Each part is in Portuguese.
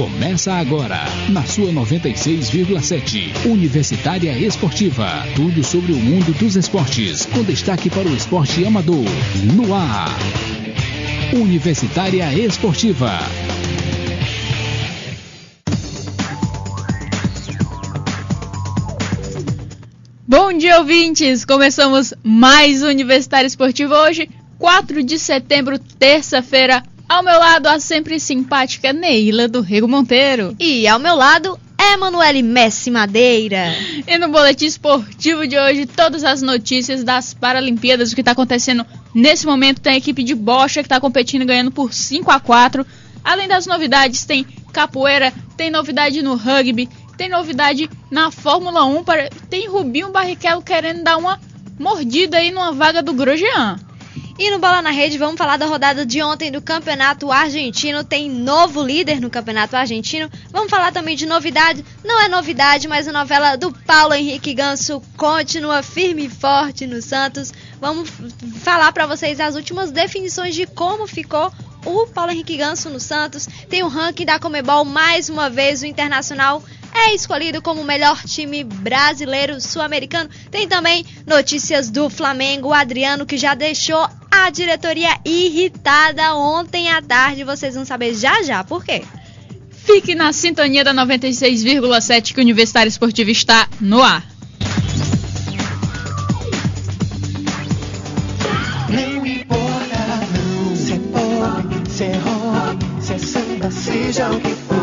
Começa agora, na sua 96,7, Universitária Esportiva. Tudo sobre o mundo dos esportes, com destaque para o esporte amador. No ar, Universitária Esportiva. Bom dia, ouvintes! Começamos mais Universitária Esportiva hoje, 4 de setembro, terça-feira. Ao meu lado, a sempre simpática Neila do Rego Monteiro. E ao meu lado, Emanuele Messi Madeira. E no boletim esportivo de hoje, todas as notícias das Paralimpíadas, o que está acontecendo nesse momento. Tem a equipe de bocha que está competindo, ganhando por 5-4. Além das novidades, tem capoeira, tem novidade no rugby, tem novidade na Fórmula 1, tem Rubinho Barrichello querendo dar uma mordida aí numa vaga do Grosjean. E no Bola na Rede, vamos falar da rodada de ontem do Campeonato Argentino. Tem novo líder no Campeonato Argentino. Vamos falar também de novidade. Não é novidade, mas a novela do Paulo Henrique Ganso continua firme e forte no Santos. Vamos falar para vocês as últimas definições de como ficou o Paulo Henrique Ganso no Santos. Tem o ranking da Conmebol, mais uma vez o Internacional é escolhido como o melhor time brasileiro sul-americano. Tem também notícias do Flamengo, o Adriano, que já deixou a diretoria irritada ontem à tarde. Vocês vão saber já por quê. Fique na sintonia da 96,7 que o Universitário Esportivo está no ar. Não importa não, se é pop, se é rock, se é samba, seja o que for.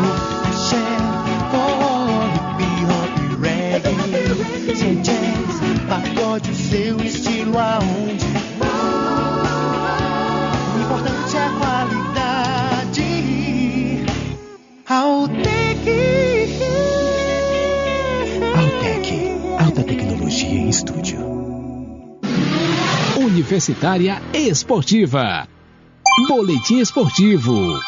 Se é jazz, pagode, o seu estilo aonde for. O importante é a qualidade. Altec, alta tecnologia em estúdio. Universitária Esportiva. Boletim esportivo.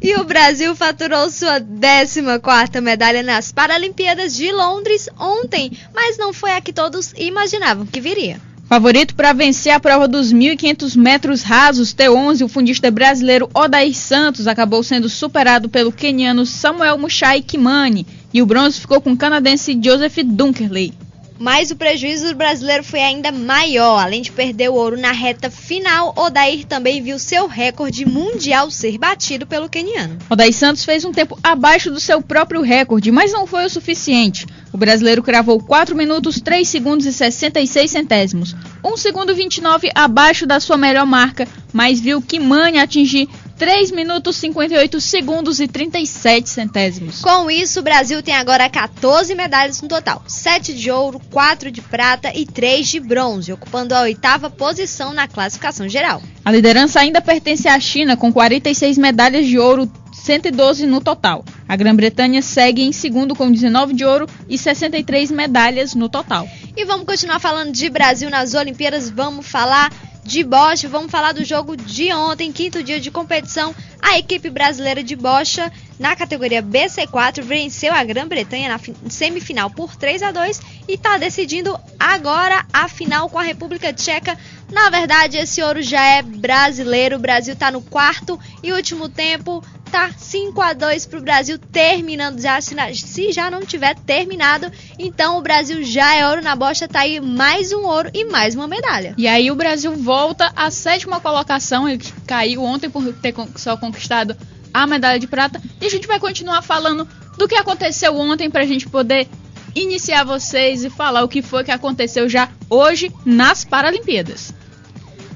E o Brasil faturou sua 14ª medalha nas Paralimpíadas de Londres ontem, mas não foi a que todos imaginavam que viria. Favorito para vencer a prova dos 1.500 metros rasos T11, o fundista brasileiro Odair Santos acabou sendo superado pelo queniano Samuel Muchai Kimani, e o bronze ficou com o canadense Joseph Dunkerley. Mas o prejuízo do brasileiro foi ainda maior. Além de perder o ouro na reta final, Odair também viu seu recorde mundial ser batido pelo queniano. Odair Santos fez um tempo abaixo do seu próprio recorde, mas não foi o suficiente. O brasileiro cravou 4 minutos, 3 segundos e 66 centésimos. 1 segundo 29 abaixo da sua melhor marca, mas viu Kimani atingir 3 minutos, 58 segundos e 37 centésimos. Com isso, o Brasil tem agora 14 medalhas no total. 7 de ouro, 4 de prata e 3 de bronze, ocupando a 8ª posição na classificação geral. A liderança ainda pertence à China, com 46 medalhas de ouro, 112 no total. A Grã-Bretanha segue em segundo com 19 de ouro e 63 medalhas no total. E vamos continuar falando de Brasil nas Olimpíadas, vamos falar de bocha, vamos falar do jogo de ontem, 5º dia de competição. A equipe brasileira de bocha, na categoria BC4, venceu a Grã-Bretanha na semifinal por 3-2 e está decidindo agora a final com a República Tcheca. Na verdade, esse ouro já é brasileiro. O Brasil está no 4º e último tempo, tá 5-2 para o Brasil, terminando já. Se já não tiver terminado, então o Brasil já é ouro na bocha. Tá aí mais um ouro e mais uma medalha. E aí o Brasil volta à 7ª colocação. Ele caiu ontem por ter só conquistado a medalha de prata. E a gente vai continuar falando do que aconteceu ontem pra gente poder iniciar vocês e falar o que foi que aconteceu já hoje nas Paralimpíadas.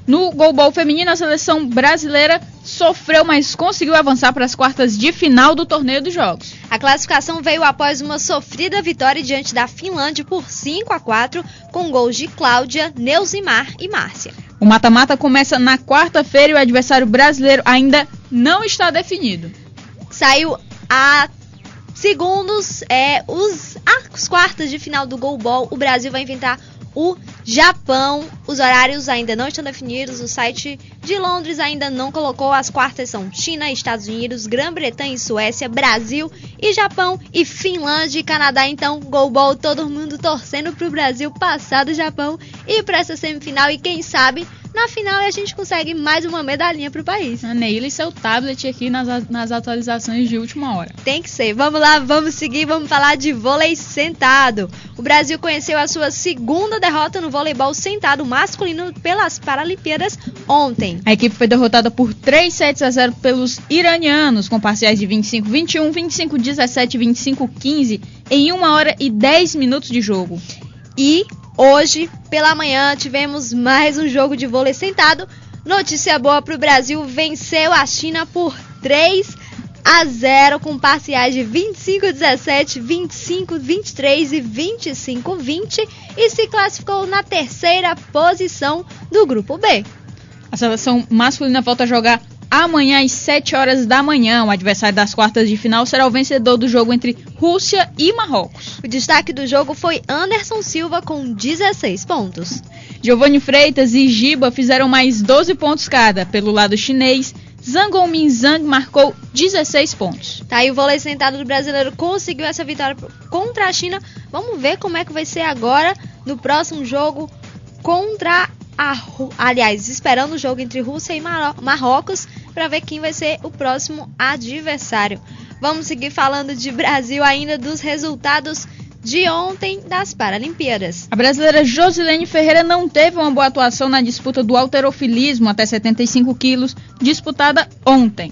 No goalball feminino, a seleção brasileira sofreu, mas conseguiu avançar para as quartas de final do torneio dos Jogos. A classificação veio após uma sofrida vitória diante da Finlândia por 5-4, com gols de Cláudia, Neuzimar e Márcia. O mata-mata começa na quarta-feira e o adversário brasileiro ainda não está definido. Saiu a segundos as quartas de final do goalball. O Brasil vai enfrentar o Japão. Os horários ainda não estão definidos. O site de Londres ainda não colocou. As quartas são China, Estados Unidos, Grã-Bretanha e Suécia, Brasil e Japão e Finlândia e Canadá. Então, goalball, todo mundo torcendo pro Brasil passar do Japão e para essa semifinal. E quem sabe na final e a gente consegue mais uma medalhinha pro país. A Neila e seu tablet aqui nas atualizações de última hora. Tem que ser. Vamos lá, vamos seguir, vamos falar de vôlei sentado. O Brasil conheceu a sua segunda derrota no voleibol sentado masculino pelas Paralimpíadas ontem. A equipe foi derrotada por 3-0 pelos iranianos, com parciais de 25-21, 25-17 e 25-15 em 1 hora e 10 minutos de jogo. E hoje, pela manhã, tivemos mais um jogo de vôlei sentado. Notícia boa pro Brasil, venceu a China por 3-0 com parciais de 25-17, 25-23 e 25-20 e se classificou na terceira posição do grupo B. A seleção masculina volta a jogar amanhã às 7 horas da manhã. O adversário das quartas de final será o vencedor do jogo entre Rússia e Marrocos. O destaque do jogo foi Anderson Silva com 16 pontos. Giovanni Freitas e Giba fizeram mais 12 pontos cada. Pelo lado chinês, Zhang Gongmin Zhang marcou 16 pontos. Tá aí o vôlei sentado do brasileiro conseguiu essa vitória contra a China. Vamos ver como é que vai ser agora no próximo jogo contra esperando o jogo entre Rússia e Marrocos para ver quem vai ser o próximo adversário. Vamos seguir falando de Brasil ainda, dos resultados de ontem das Paralimpíadas. A brasileira Josilene Ferreira não teve uma boa atuação na disputa do halterofilismo até 75 quilos, disputada ontem.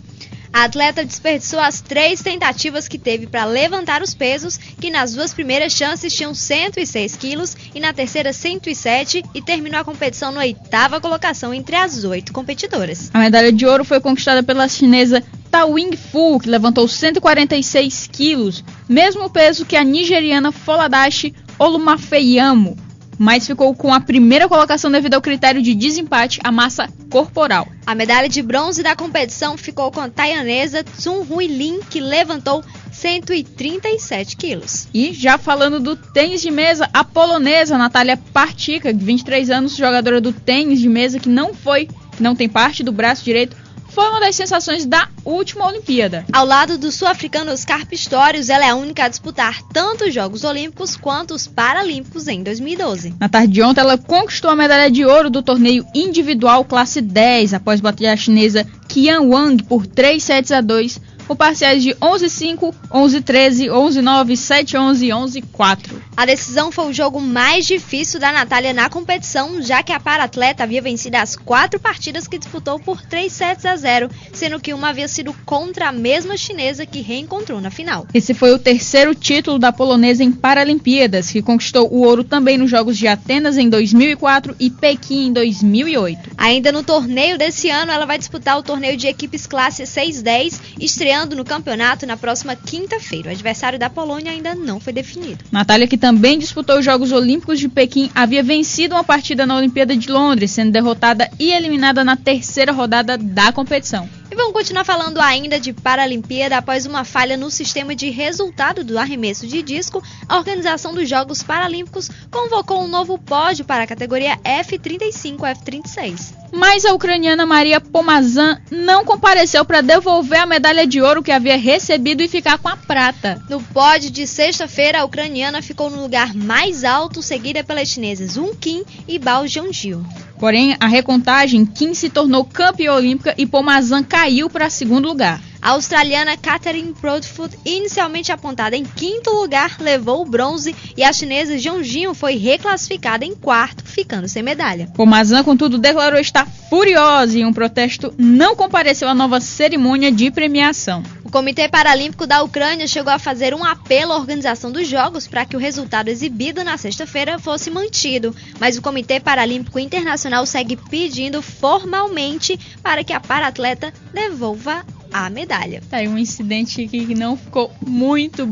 A atleta desperdiçou as 3 tentativas que teve para levantar os pesos, que nas 2 primeiras chances tinham 106 quilos e na terceira 107, e terminou a competição na 8ª colocação entre as 8 competidoras. A medalha de ouro foi conquistada pela chinesa Tawing Fu, que levantou 146 quilos, mesmo peso que a nigeriana Foladashi Olumafeyamo, mas ficou com a primeira colocação devido ao critério de desempate à massa corporal. A medalha de bronze da competição ficou com a taiwanesa Tsun Hui Lin, que levantou 137 quilos. E já falando do tênis de mesa, a polonesa Natalia Partyka, de 23 anos, jogadora do tênis de mesa que não tem parte do braço direito, foi uma das sensações da última Olimpíada. Ao lado do sul-africano Oscar Pistorius, ela é a única a disputar tanto os Jogos Olímpicos quanto os Paralímpicos em 2012. Na tarde de ontem, ela conquistou a medalha de ouro do torneio individual classe 10, após bater a chinesa Qian Wang por 3-2, com parciais de 11-5, 11-13, 11-9, 7-11 e 11-4. A decisão foi o jogo mais difícil da Natália na competição, já que a para-atleta havia vencido as 4 partidas que disputou por 3-0, sendo que uma havia sido contra a mesma chinesa que reencontrou na final. Esse foi o terceiro título da polonesa em Paralimpíadas, que conquistou o ouro também nos Jogos de Atenas em 2004 e Pequim em 2008. Ainda no torneio desse ano, ela vai disputar o torneio de equipes classe 6-10, estreando no campeonato na próxima quinta-feira. O adversário da Polônia ainda não foi definido. Natália, que também disputou os Jogos Olímpicos de Pequim, havia vencido uma partida na Olimpíada de Londres, sendo derrotada e eliminada na terceira rodada da competição. E vamos continuar falando ainda de Paralimpíada. Após uma falha no sistema de resultado do arremesso de disco, a organização dos Jogos Paralímpicos convocou um novo pódio para a categoria F35 F36. Mas a ucraniana Maria Pomazan não compareceu para devolver a medalha de ouro que havia recebido e ficar com a prata. No pódio de sexta-feira, a ucraniana ficou no lugar mais alto, seguida pelas chinesas Won Kim e Bao Jianjiu. Porém, a recontagem, Kim se tornou campeã olímpica e Pomazan caiu para segundo lugar. A australiana Catherine Proudfoot, inicialmente apontada em quinto lugar, levou o bronze e a chinesa Jianjiu foi reclassificada em quarto, ficando sem medalha. Pomazan, contudo, declarou estar furiosa e em um protesto não compareceu à nova cerimônia de premiação. O Comitê Paralímpico da Ucrânia chegou a fazer um apelo à organização dos Jogos para que o resultado exibido na sexta-feira fosse mantido, mas o Comitê Paralímpico Internacional segue pedindo formalmente para que a para-atleta devolva a medalha. Tá aí um incidente que não ficou muito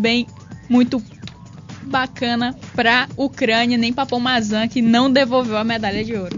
bacana para a Ucrânia, nem para Pomazan, que não devolveu a medalha de ouro.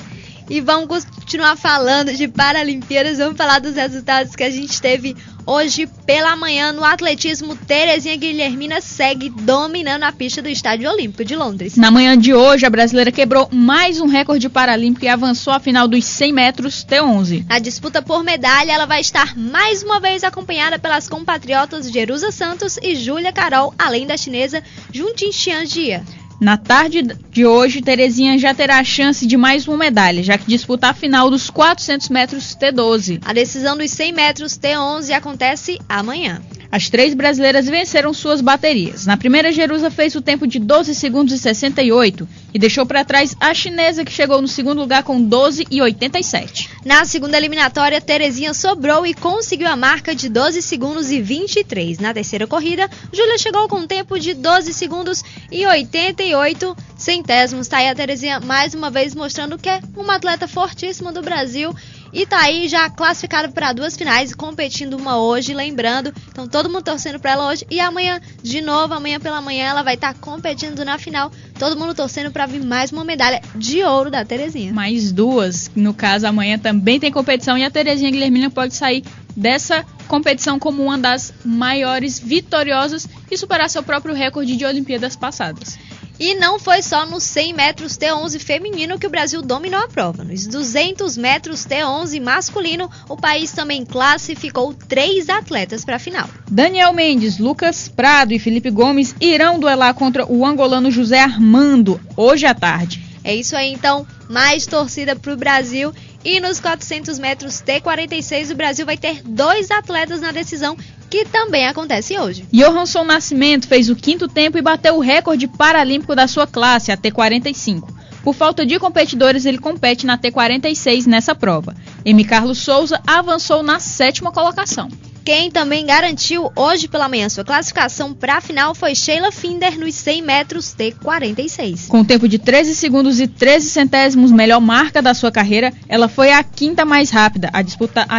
E vamos continuar falando de Paralimpíadas, vamos falar dos resultados que a gente teve hoje pela manhã no atletismo. Terezinha Guilhermina segue dominando a pista do Estádio Olímpico de Londres. Na manhã de hoje, a brasileira quebrou mais um recorde paralímpico e avançou à final dos 100 metros T11. Na disputa por medalha, ela vai estar mais uma vez acompanhada pelas compatriotas Jerusa Santos e Júlia Carol, além da chinesa Juntin Xianjia. Na tarde de hoje, Terezinha já terá a chance de mais uma medalha, já que disputa a final dos 400 metros T12. A decisão dos 100 metros T11 acontece amanhã. As 3 brasileiras venceram suas baterias. Na primeira, Jerusa fez o tempo de 12 segundos e 68 e deixou para trás a chinesa, que chegou no segundo lugar com 12 e 87. Na segunda eliminatória, Terezinha sobrou e conseguiu a marca de 12 segundos e 23. Na terceira corrida, Júlia chegou com um tempo de 12 segundos e 88 centésimos. Tá aí a Terezinha mais uma vez mostrando que é uma atleta fortíssima do Brasil. E tá aí já classificada para 2 finais, competindo uma hoje, lembrando. Então todo mundo torcendo para ela hoje. E amanhã, de novo, amanhã pela manhã, ela vai estar competindo na final. Todo mundo torcendo para vir mais uma medalha de ouro da Terezinha. Mais 2. No caso, amanhã também tem competição. E a Terezinha Guilhermina pode sair dessa competição como uma das maiores vitoriosas e superar seu próprio recorde de Olimpíadas passadas. E não foi só nos 100 metros T11 feminino que o Brasil dominou a prova. Nos 200 metros T11 masculino, o país também classificou 3 atletas para a final. Daniel Mendes, Lucas Prado e Felipe Gomes irão duelar contra o angolano José Armando hoje à tarde. É isso aí, então, mais torcida para o Brasil. E nos 400 metros T46, o Brasil vai ter 2 atletas na decisão, que também acontece hoje. Johansson Nascimento fez o 5º tempo e bateu o recorde paralímpico da sua classe, a T45. Por falta de competidores, ele compete na T46 nessa prova. M. Carlos Souza avançou na 7ª colocação. Quem também garantiu hoje pela manhã sua classificação para a final foi Sheila Finder nos 100 metros T46. Com um tempo de 13 segundos e 13 centésimos, melhor marca da sua carreira, ela foi a 5ª mais rápida. A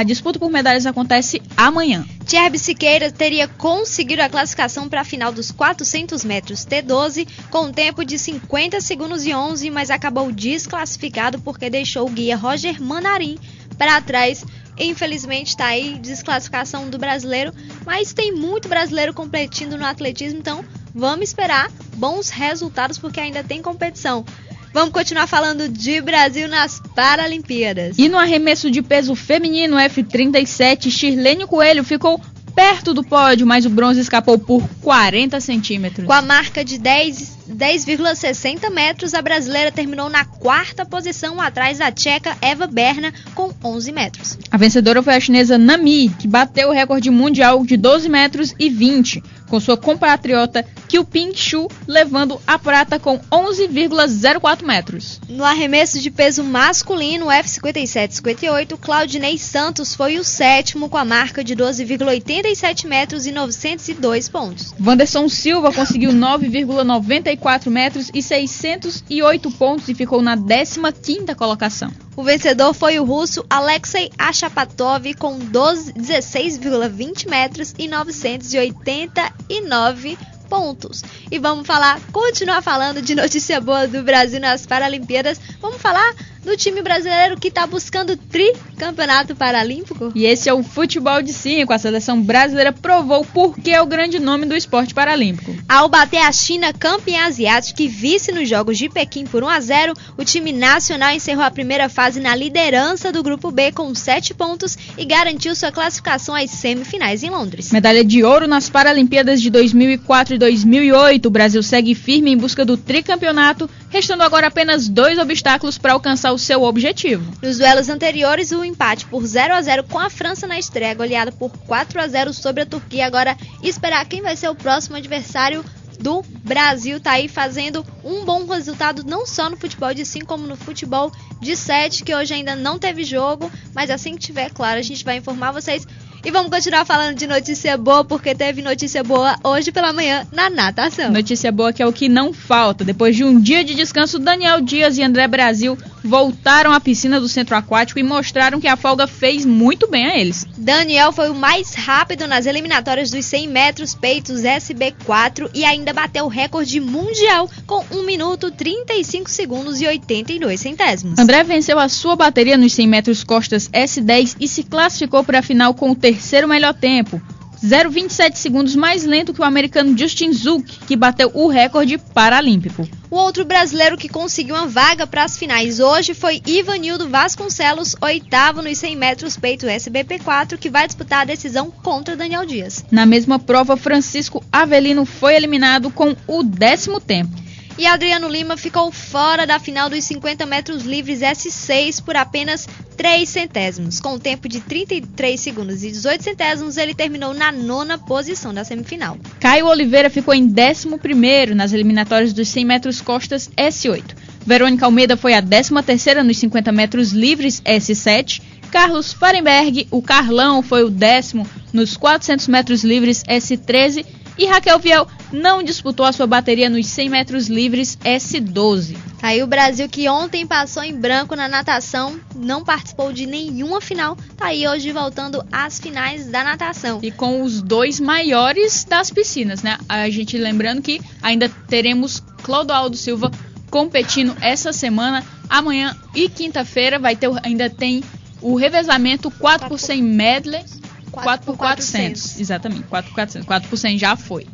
disputa por medalhas acontece amanhã. Thierry Siqueira teria conseguido a classificação para a final dos 400 metros T12 com um tempo de 50 segundos e 11, mas acabou desclassificado porque deixou o guia Roger Manarim para trás. Infelizmente está aí desclassificação do brasileiro, mas tem muito brasileiro competindo no atletismo, então vamos esperar bons resultados porque ainda tem competição. Vamos continuar falando de Brasil nas Paralimpíadas. E no arremesso de peso feminino F37, Shirlene Coelho ficou perto do pódio, mas o bronze escapou por 40 centímetros. Com a marca de 10,60 metros, a brasileira terminou na 4ª posição, atrás da tcheca Eva Berna, com 11 metros. A vencedora foi a chinesa Nami, que bateu o recorde mundial de 12 metros e 20, com sua compatriota Qiuping Xu levando a prata com 11,04 metros. No arremesso de peso masculino F57-58, Claudinei Santos foi o 7º, com a marca de 12,87 metros e 902 pontos. Wanderson Silva conseguiu 9,94 metros e 608 pontos e ficou na 15ª colocação. O vencedor foi o russo Alexei Achapatov com 16,20 metros e 989 pontos. E vamos continuar falando de notícia boa do Brasil nas Paralimpíadas. Vamos falar do time brasileiro que está buscando o tricampeonato paralímpico. E esse é o futebol de 5. A seleção brasileira provou por que é o grande nome do esporte paralímpico. Ao bater a China, campeã asiática e vice nos Jogos de Pequim por 1-0, o time nacional encerrou a primeira fase na liderança do Grupo B com 7 pontos e garantiu sua classificação às semifinais em Londres. Medalha de ouro nas Paralimpíadas de 2004 e 2008. O Brasil segue firme em busca do tricampeonato, restando agora apenas 2 obstáculos para alcançar o seu objetivo. Nos duelos anteriores, o empate por 0-0 com a França na estreia, goleada por 4-0 sobre a Turquia. Agora, esperar quem vai ser o próximo adversário do Brasil. Tá aí fazendo um bom resultado, não só no futebol de 5, como no futebol de 7, que hoje ainda não teve jogo, mas assim que tiver, claro, a gente vai informar vocês. E vamos continuar falando de notícia boa, porque teve notícia boa hoje pela manhã na natação. Notícia boa que é o que não falta. Depois de um dia de descanso, Daniel Dias e André Brasil voltaram à piscina do centro aquático e mostraram que a folga fez muito bem a eles. Daniel foi o mais rápido nas eliminatórias dos 100 metros peitos SB4 e ainda bateu o recorde mundial com 1 minuto, 35 segundos e 82 centésimos. André venceu a sua bateria nos 100 metros costas S10 e se classificou para a final com o terceiro melhor tempo, 0,27 segundos mais lento que o americano Justin Zook, que bateu o recorde paralímpico. O outro brasileiro que conseguiu uma vaga para as finais hoje foi Ivanildo Vasconcelos, 8º nos 100 metros peito SBP4, que vai disputar a decisão contra Daniel Dias. Na mesma prova, Francisco Avelino foi eliminado com o 10º tempo. E Adriano Lima ficou fora da final dos 50 metros livres S6 por apenas 3 centésimos. Com um tempo de 33 segundos e 18 centésimos, ele terminou na 9ª posição da semifinal. Caio Oliveira ficou em 11º nas eliminatórias dos 100 metros costas S8. Verônica Almeida foi a 13ª nos 50 metros livres S7. Carlos Farenberg, o Carlão, foi o 10º nos 400 metros livres S13. E Raquel Viel não disputou a sua bateria nos 100 metros livres S12. Aí o Brasil, que ontem passou em branco na natação, não participou de nenhuma final, tá aí hoje voltando às finais da natação. E com os 2 maiores das piscinas, né? A gente lembrando que ainda teremos Clodoaldo Silva competindo essa semana. Amanhã e quinta-feira ainda tem o revezamento 4x100 medley. 4x400, exatamente, 4x400, 4% já foi.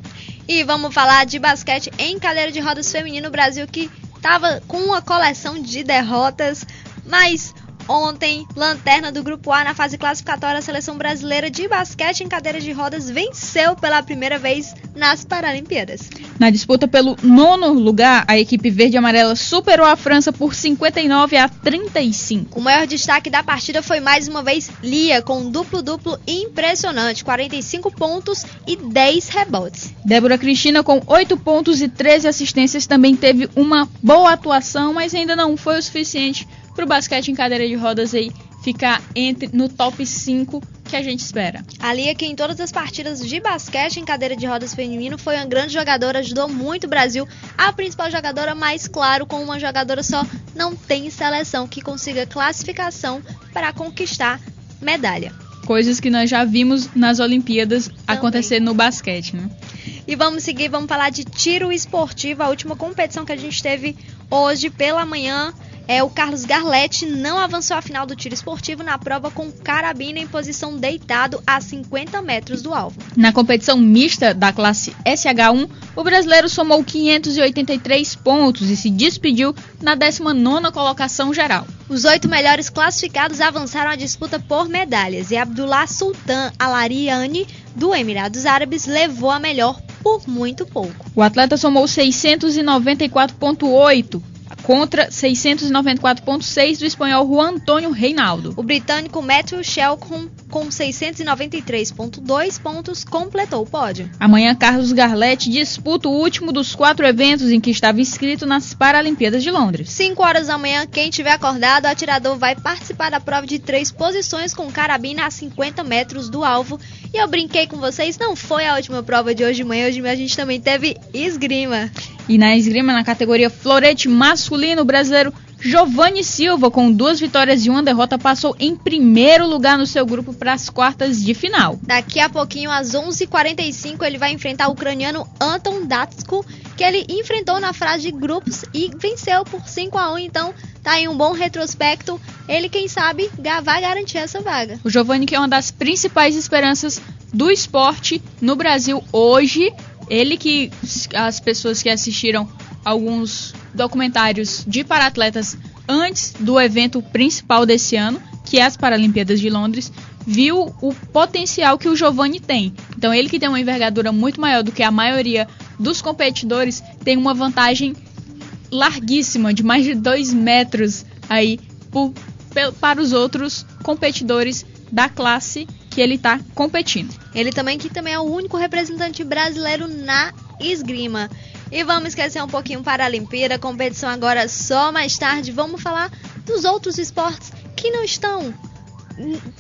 E vamos falar de basquete em cadeira de rodas feminino. O Brasil que estava com uma coleção de derrotas, mas ontem, lanterna do Grupo A na fase classificatória, a seleção brasileira de basquete em cadeira de rodas venceu pela primeira vez nas Paralimpíadas. Na disputa pelo 9º lugar, a equipe verde e amarela superou a França por 59-35. O maior destaque da partida foi mais uma vez Lia, com um duplo-duplo impressionante, 45 pontos e 10 rebotes. Débora Cristina, com 8 pontos e 13 assistências, também teve uma boa atuação, mas ainda não foi o suficiente para o basquete em cadeira de rodas aí ficar no top 5 que a gente espera. A Lia, que em todas as partidas de basquete em cadeira de rodas feminino foi uma grande jogadora, ajudou muito o Brasil. A principal jogadora, mas claro, com uma jogadora só, não tem seleção que consiga classificação para conquistar medalha. Coisas que nós já vimos nas Olimpíadas acontecer no basquete, né? E vamos seguir, vamos falar de tiro esportivo, a última competição que a gente teve hoje pela manhã. O Carlos Garletti não avançou à final do tiro esportivo na prova com carabina em posição deitado a 50 metros do alvo. Na competição mista da classe SH1, o brasileiro somou 583 pontos e se despediu na 19ª colocação geral. Os 8 melhores classificados avançaram à disputa por medalhas e Abdullah Sultan Alariani, do Emirados Árabes, levou a melhor por muito pouco. O atleta somou 694,8 contra 694,6 do espanhol Juan Antônio Reinaldo. O britânico Matthew Shelcombe, com 693,2 pontos, completou o pódio. Amanhã, Carlos Garletti disputa o último dos 4 eventos em que estava inscrito nas Paralimpíadas de Londres. 5 horas da manhã, quem tiver acordado, o atirador vai participar da prova de 3 posições com carabina a 50 metros do alvo. E eu brinquei com vocês, não foi a última prova de hoje de manhã a gente também teve esgrima. E na esgrima, na categoria florete masculino, o brasileiro Giovanni Silva, com 2 vitórias e 1 derrota, passou em primeiro lugar no seu grupo para as quartas de final. Daqui a pouquinho, às 11h45, ele vai enfrentar o ucraniano Anton Datsko, que ele enfrentou na fase de grupos e venceu por 5-1, então tá aí um bom retrospecto. Ele, quem sabe, vai garantir essa vaga. O Giovanni, que é uma das principais esperanças do esporte no Brasil hoje, ele que as pessoas que assistiram alguns documentários de paratletas antes do evento principal desse ano, que é as Paralimpíadas de Londres, viu o potencial que o Giovanni tem. Então ele, que tem uma envergadura muito maior do que a maioria dos competidores, tem uma vantagem larguíssima de mais de 2 metros aí para os outros competidores da classe que ele está competindo. Ele também é o único representante brasileiro na esgrima. E vamos esquecer um pouquinho Paralimpíada, competição agora só mais tarde. Vamos falar dos outros esportes que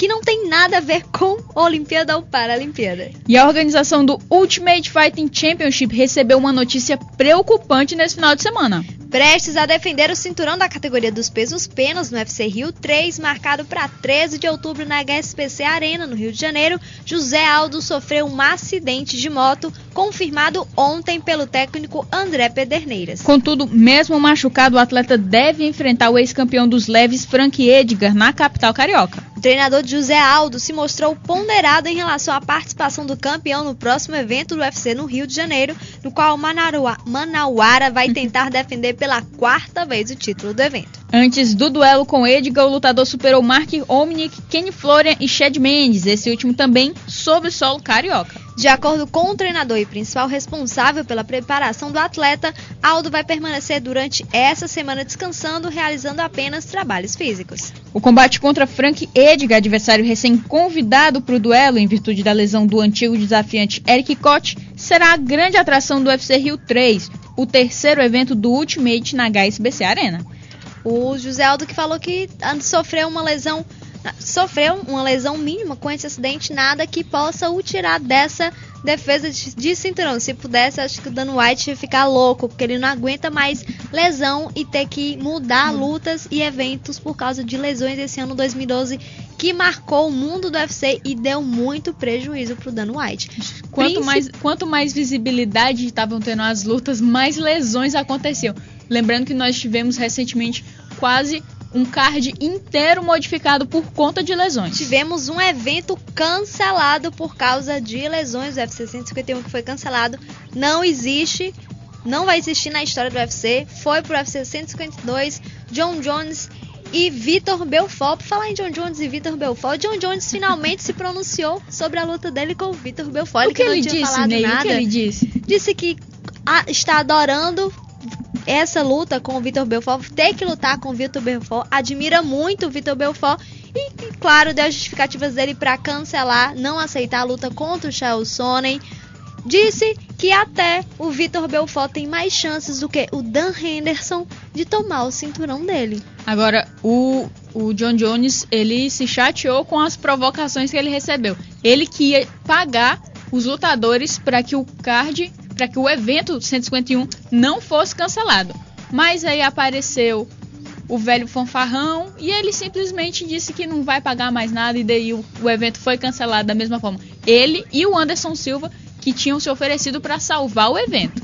não tem nada a ver com Olimpíada ou Paralimpíada. E a organização do Ultimate Fighting Championship recebeu uma notícia preocupante nesse final de semana. Prestes a defender o cinturão da categoria dos pesos penas no UFC Rio 3, marcado para 13 de outubro na HSBC Arena, no Rio de Janeiro, José Aldo sofreu um acidente de moto, confirmado ontem pelo técnico André Pederneiras. Contudo, mesmo machucado, o atleta deve enfrentar o ex-campeão dos leves Frank Edgar na capital carioca. O treinador de José Aldo se mostrou ponderado em relação à participação do campeão no próximo evento do UFC no Rio de Janeiro, no qual Manauara vai tentar defender pela 4ª vez o título do evento. Antes do duelo com Edgar, o lutador superou Mark Omnick, Kenny Florian e Chad Mendes, esse último também sob o solo carioca. De acordo com o treinador e principal responsável pela preparação do atleta, Aldo vai permanecer durante essa semana descansando, realizando apenas trabalhos físicos. O combate contra Frank Edgar, adversário recém-convidado para o duelo em virtude da lesão do antigo desafiante Eric Koch, será a grande atração do UFC Rio 3, o terceiro evento do Ultimate na HSBC Arena. O José Aldo que falou que sofreu uma lesão mínima com esse acidente, nada que possa o tirar dessa defesa de cinturão. Se pudesse, acho que o Dan White ia ficar louco, porque ele não aguenta mais lesão e ter que mudar lutas e eventos por causa de lesões esse ano 2012, que marcou o mundo do UFC e deu muito prejuízo pro Dan White. Quanto mais visibilidade estavam tendo as lutas, mais lesões aconteciam. Lembrando que nós tivemos recentemente quase um card inteiro modificado por conta de lesões. Tivemos um evento cancelado por causa de lesões. O UFC 151 que foi cancelado não vai existir na história do UFC. Foi pro UFC 152, Jon Jones e Vitor Belfort. Por falar em Jon Jones e Vitor Belfort, Jon Jones finalmente se pronunciou sobre a luta dele com o Vitor Belfort. O que ele disse, Ney? O que ele disse? Disse que está adorando essa luta com o Vitor Belfort, ter que lutar com o Vitor Belfort, admira muito o Vitor Belfort e, claro, deu justificativas dele para cancelar, não aceitar a luta contra o Chael Sonnen. Disse que até o Vitor Belfort tem mais chances do que o Dan Henderson de tomar o cinturão dele. Agora, o Jon Jones, ele se chateou com as provocações que ele recebeu. Ele que ia pagar os lutadores para que o evento 151 não fosse cancelado. Mas aí apareceu o velho fanfarrão e ele simplesmente disse que não vai pagar mais nada, e daí o evento foi cancelado da mesma forma. Ele e o Anderson Silva, que tinham se oferecido para salvar o evento.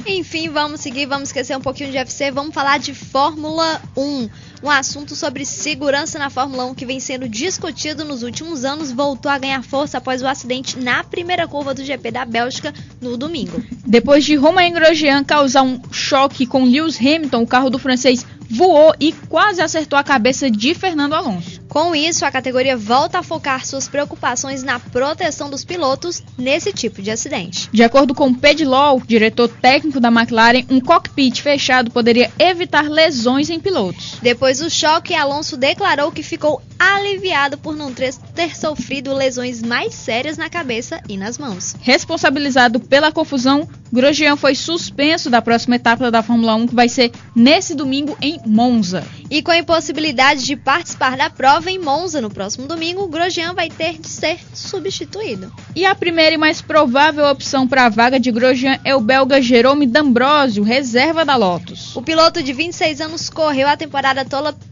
Enfim, vamos seguir, vamos esquecer um pouquinho de UFC, vamos falar de Fórmula 1. Um assunto sobre segurança na Fórmula 1 que vem sendo discutido nos últimos anos voltou a ganhar força após o acidente na primeira curva do GP da Bélgica no domingo. Depois de Romain Grosjean causar um choque com Lewis Hamilton, o carro do francês voou e quase acertou a cabeça de Fernando Alonso. Com isso, a categoria volta a focar suas preocupações na proteção dos pilotos nesse tipo de acidente. De acordo com Paddy Lowe, diretor técnico da McLaren, um cockpit fechado poderia evitar lesões em pilotos. Depois do choque, Alonso declarou que ficou aliviado por não ter sofrido lesões mais sérias na cabeça e nas mãos. Responsabilizado pela confusão, Grosjean foi suspenso da próxima etapa da Fórmula 1, que vai ser nesse domingo em Monza. E com a impossibilidade de participar da prova em Monza no próximo domingo, Grosjean vai ter de ser substituído. E a primeira e mais provável opção para a vaga de Grosjean é o belga Jerome D'Ambrosio, reserva da Lotus. O piloto de 26 anos correu a temporada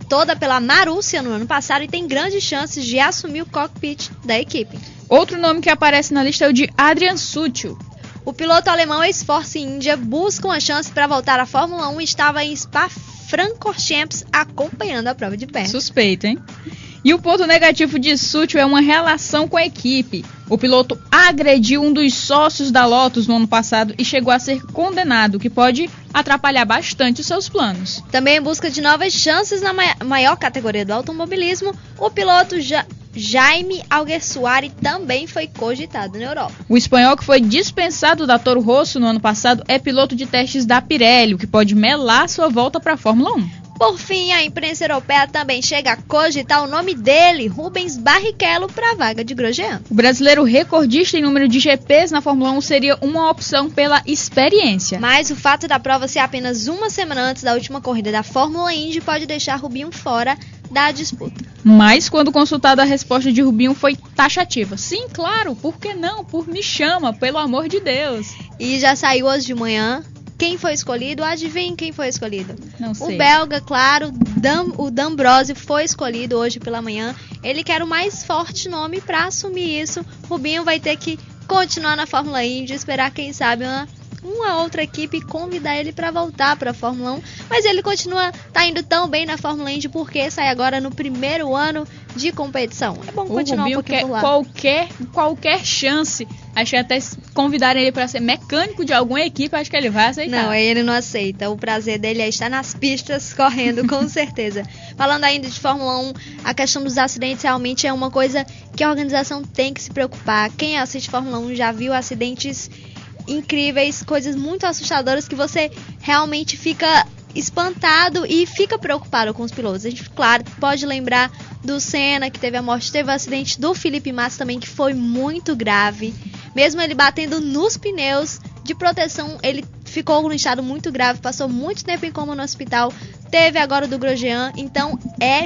toda pela Marussia no ano passado e tem grandes chances de assumir o cockpit da equipe. Outro nome que aparece na lista é o de Adrian Sutil. O piloto alemão ex-Force India busca uma chance para voltar à Fórmula 1 e estava em Spa-Francorchamps acompanhando a prova de perto. Suspeito, hein? E o ponto negativo de Sutil é uma relação com a equipe. O piloto agrediu um dos sócios da Lotus no ano passado e chegou a ser condenado, o que pode atrapalhar bastante os seus planos. Também em busca de novas chances na maior categoria do automobilismo, o piloto Jaime Alguersuari também foi cogitado na Europa. O espanhol, que foi dispensado da Toro Rosso no ano passado, é piloto de testes da Pirelli, o que pode melar sua volta para a Fórmula 1. Por fim, a imprensa europeia também chega a cogitar o nome dele, Rubens Barrichello, para a vaga de Grosjean. O brasileiro recordista em número de GPs na Fórmula 1 seria uma opção pela experiência. Mas o fato da prova ser apenas uma semana antes da última corrida da Fórmula Indy pode deixar Rubinho fora da disputa. Mas quando consultado, a resposta de Rubinho foi taxativa. Sim, claro, por que não? Me chama, pelo amor de Deus. E já saiu hoje de manhã. Quem foi escolhido? Adivinha quem foi escolhido? Não sei. O belga, claro, o D'Ambrosio foi escolhido hoje pela manhã. Ele quer o mais forte nome para assumir isso. Rubinho vai ter que continuar na Fórmula Indy, esperar, quem sabe, uma outra equipe convidar ele para voltar para a Fórmula 1, mas ele continua indo tão bem na Fórmula Indy porque sai agora no primeiro ano de competição. É bom continuar um pouquinho por lá. Qualquer chance, acho que até se convidarem ele para ser mecânico de alguma equipe, acho que ele vai aceitar. Não, ele não aceita. O prazer dele é estar nas pistas correndo, com certeza. Falando ainda de Fórmula 1, a questão dos acidentes realmente é uma coisa que a organização tem que se preocupar. Quem assiste Fórmula 1 já viu acidentes incríveis, coisas muito assustadoras que você realmente fica espantado e fica preocupado com os pilotos. A gente, claro, pode lembrar do Senna, que teve a morte, teve o acidente do Felipe Massa também, que foi muito grave. Mesmo ele batendo nos pneus de proteção, ele ficou num estado muito grave, passou muito tempo em coma no hospital. Teve agora o do Grosjean, então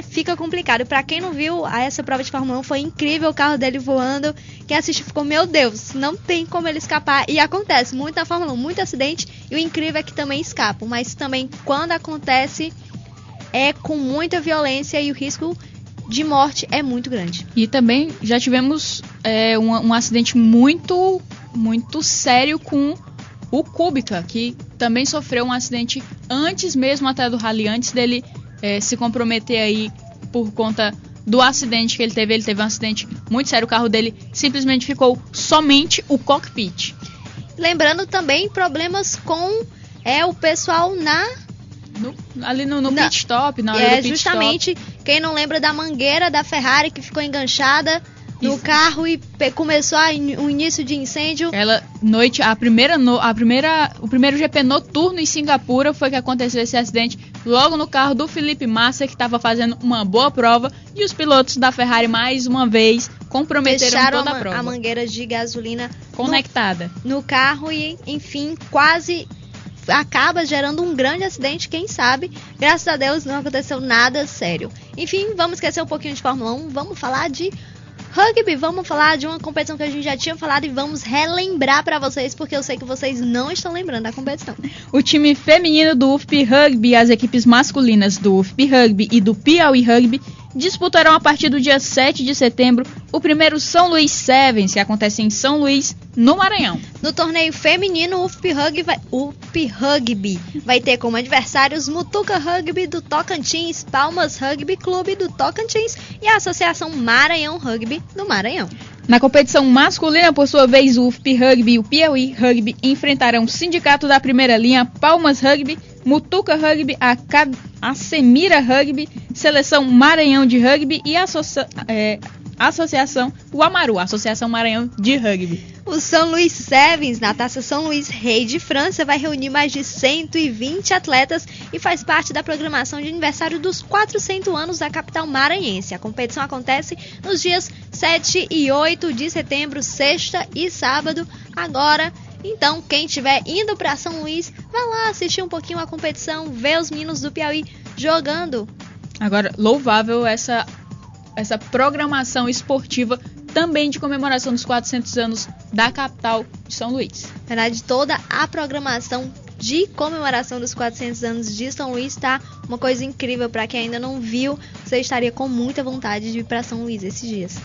fica complicado. Pra quem não viu, essa prova de Fórmula 1 foi incrível, o carro dele voando. Quem assistiu ficou, meu Deus, não tem como ele escapar. E acontece muito na Fórmula 1, muito acidente, e o incrível é que também escapam. Mas também, quando acontece, é com muita violência e o risco de morte é muito grande. E também já tivemos um acidente muito, muito sério com o Kubica, que também sofreu um acidente antes mesmo até do rally, antes dele se comprometer aí por conta do acidente que ele teve. Ele teve um acidente muito sério, o carro dele simplesmente ficou somente o cockpit. Lembrando também problemas com o pessoal ali no pit stop, na hora do pit justamente stop. Quem não lembra da mangueira da Ferrari que ficou enganchada no carro e começou o início de incêndio. O primeiro GP noturno em Singapura foi que aconteceu esse acidente, logo no carro do Felipe Massa, que estava fazendo uma boa prova, e os pilotos da Ferrari mais uma vez comprometeram toda a prova. A mangueira de gasolina conectada no carro e, enfim, quase acaba gerando um grande acidente, quem sabe. Graças a Deus não aconteceu nada sério. Enfim, vamos esquecer um pouquinho de Fórmula 1, vamos falar de rugby, vamos falar de uma competição que a gente já tinha falado e vamos relembrar pra vocês, porque eu sei que vocês não estão lembrando da competição. O time feminino do UFP Rugby e as equipes masculinas do UFP Rugby e do Piauí Rugby disputarão a partir do dia 7 de setembro o primeiro São Luís Sevens, que acontece em São Luís, no Maranhão. No torneio feminino, o UFP Rugby vai ter como adversários Mutuca Rugby do Tocantins, Palmas Rugby Clube do Tocantins e a Associação Maranhão Rugby do Maranhão. Na competição masculina, por sua vez, o UFP Rugby e o Piauí Rugby enfrentarão o Sindicato da Primeira Linha, Palmas Rugby, Mutuca Rugby, a Semira Rugby, Seleção Maranhão de Rugby e a Associação Amaru, Associação Maranhão de Rugby. O São Luís Sevens, na Taça São Luís Rei de França, vai reunir mais de 120 atletas e faz parte da programação de aniversário dos 400 anos da capital maranhense. A competição acontece nos dias 7 e 8 de setembro, sexta e sábado. Agora, então, quem estiver indo para São Luís, vai lá assistir um pouquinho a competição, ver os meninos do Piauí jogando. Agora, louvável essa programação esportiva também de comemoração dos 400 anos da capital de São Luís. Na verdade, toda a programação de comemoração dos 400 anos de São Luís está uma coisa incrível. Para quem ainda não viu, você estaria com muita vontade de ir para São Luís esses dias.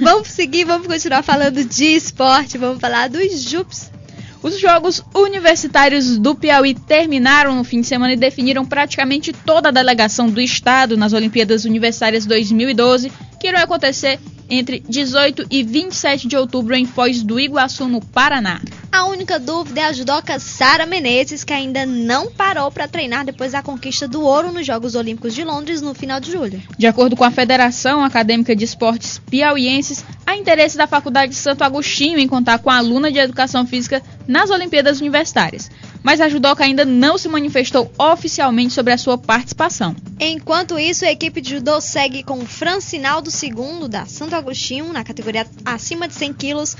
Vamos seguir, vamos continuar falando de esporte, vamos falar dos JUPs. Os Jogos Universitários do Piauí terminaram no fim de semana e definiram praticamente toda a delegação do estado nas Olimpíadas Universitárias 2012, que irão acontecer entre 18 e 27 de outubro em Foz do Iguaçu, no Paraná. A única dúvida é a judoca Sara Menezes, que ainda não parou para treinar depois da conquista do ouro nos Jogos Olímpicos de Londres no final de julho. De acordo com a Federação Acadêmica de Esportes Piauienses, há interesse da Faculdade de Santo Agostinho em contar com a aluna de Educação Física nas Olimpíadas Universitárias, mas a judoca ainda não se manifestou oficialmente sobre a sua participação. Enquanto isso, a equipe de judô segue com Francinaldo II, da Santo Agostinho, na categoria acima de 100 quilos,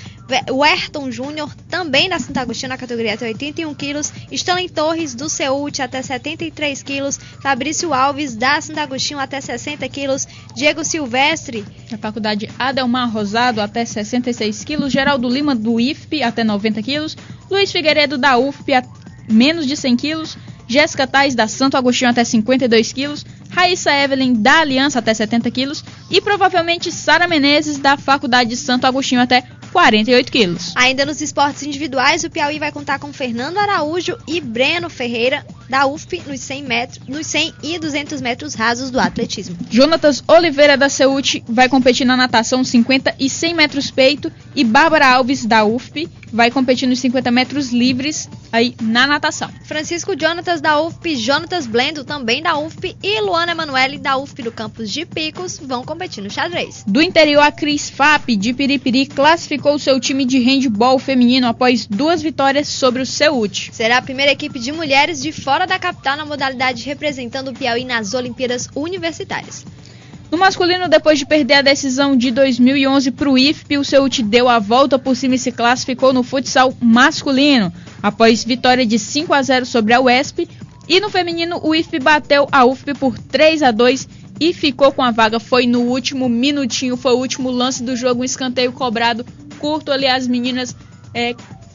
o Ayrton Júnior, também da Santo Agostinho, na categoria até 81 quilos, Stanley Torres, do CEUT, até 73 quilos, Fabrício Alves, da Santo Agostinho, até 60 quilos, Diego Silvestre, da Faculdade Adelmar Rosado, até 66 quilos, Geraldo Lima, do IFP, até 90 quilos, Luiz Figueiredo, da UFP, a menos de 100 quilos, Jéssica Tais, da Santo Agostinho, até 52 quilos, Raíssa Evelyn, da Aliança, até 70 quilos e provavelmente Sara Menezes, da Faculdade de Santo Agostinho, até 48 quilos. Ainda nos esportes individuais, o Piauí vai contar com Fernando Araújo e Breno Ferreira, da UFP, nos 100 e 200 metros rasos do atletismo. Jonatas Oliveira, da CEUT, vai competir na natação 50 e 100 metros peito, e Bárbara Alves, da UFP, vai competir nos 50 metros livres aí na natação. Francisco Jonatas, da UFP, Jonatas Blendo, também da UFP, e Luana Emanuele, da UFP do campus de Picos, vão competir no xadrez. Do interior, a Cris Fap, de Piripiri, classificou seu time de handball feminino após 2 vitórias sobre o CEUT. Será a primeira equipe de mulheres de fora da capital na modalidade representando o Piauí nas Olimpíadas Universitárias. No masculino, depois de perder a decisão de 2011 para o IFP, o CEUT deu a volta por cima e se classificou no futsal masculino, após vitória de 5-0 sobre a UESP. E no feminino, o IFP bateu a UFP por 3-2 e ficou com a vaga. Foi no último minutinho, foi o último lance do jogo, um escanteio cobrado curto ali. As meninas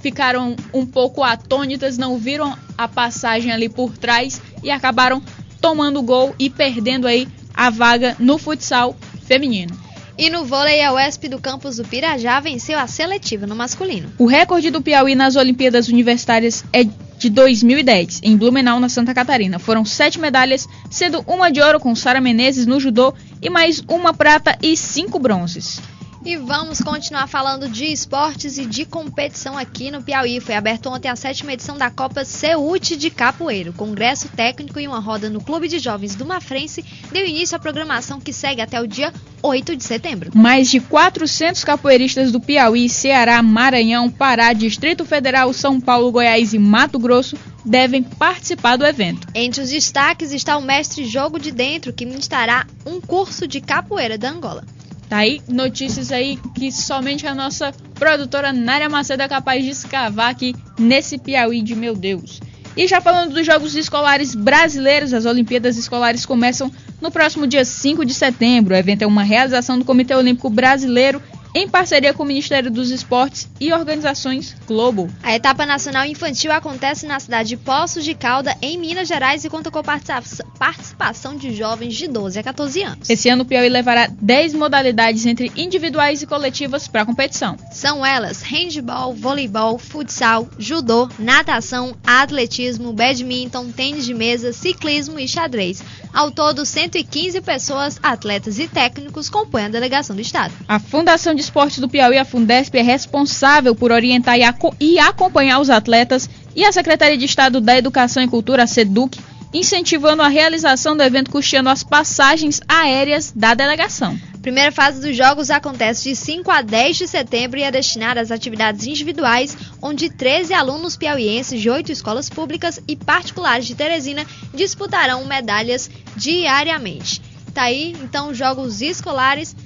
ficaram um pouco atônitas, não viram a passagem ali por trás e acabaram tomando o gol e perdendo aí a vaga no futsal feminino. E no vôlei, a UESP do campus do Pirajá venceu a seletiva no masculino. O recorde do Piauí nas Olimpíadas Universitárias é de 2010, em Blumenau, na Santa Catarina. Foram 7 medalhas, sendo 1 de ouro com Sara Menezes no judô e mais 1 prata e 5 bronzes. E vamos continuar falando de esportes e de competição aqui no Piauí. Foi aberta ontem a 7ª edição da Copa CEUT de Capoeira. O congresso técnico e uma roda no Clube de Jovens do Mafrense deu início à programação que segue até o dia 8 de setembro. Mais de 400 capoeiristas do Piauí, Ceará, Maranhão, Pará, Distrito Federal, São Paulo, Goiás e Mato Grosso devem participar do evento. Entre os destaques está o mestre Jogo de Dentro, que ministrará um curso de capoeira da Angola. Tá aí notícias aí que somente a nossa produtora Nária Macedo é capaz de escavar aqui nesse Piauí de meu Deus. E já falando dos Jogos Escolares Brasileiros, as Olimpíadas Escolares começam no próximo dia 5 de setembro. O evento é uma realização do Comitê Olímpico Brasileiro em parceria com o Ministério dos Esportes e organizações Globo. A etapa nacional infantil acontece na cidade de Poços de Caldas, em Minas Gerais, e conta com a participação de jovens de 12 a 14 anos. Esse ano o Piauí levará 10 modalidades entre individuais e coletivas para a competição. São elas handball, voleibol, futsal, judô, natação, atletismo, badminton, tênis de mesa, ciclismo e xadrez. Ao todo, 115 pessoas, atletas e técnicos compõem a delegação do estado. A Fundação de Esportes do Piauí, a Fundesp, é responsável por orientar e acompanhar os atletas, e a Secretaria de Estado da Educação e Cultura, a SEDUC, incentivando a realização do evento, custeando as passagens aéreas da delegação. A primeira fase dos Jogos acontece de 5 a 10 de setembro e é destinada às atividades individuais, onde 13 alunos piauienses de 8 escolas públicas e particulares de Teresina disputarão medalhas diariamente. Tá aí, então, Jogos Escolares.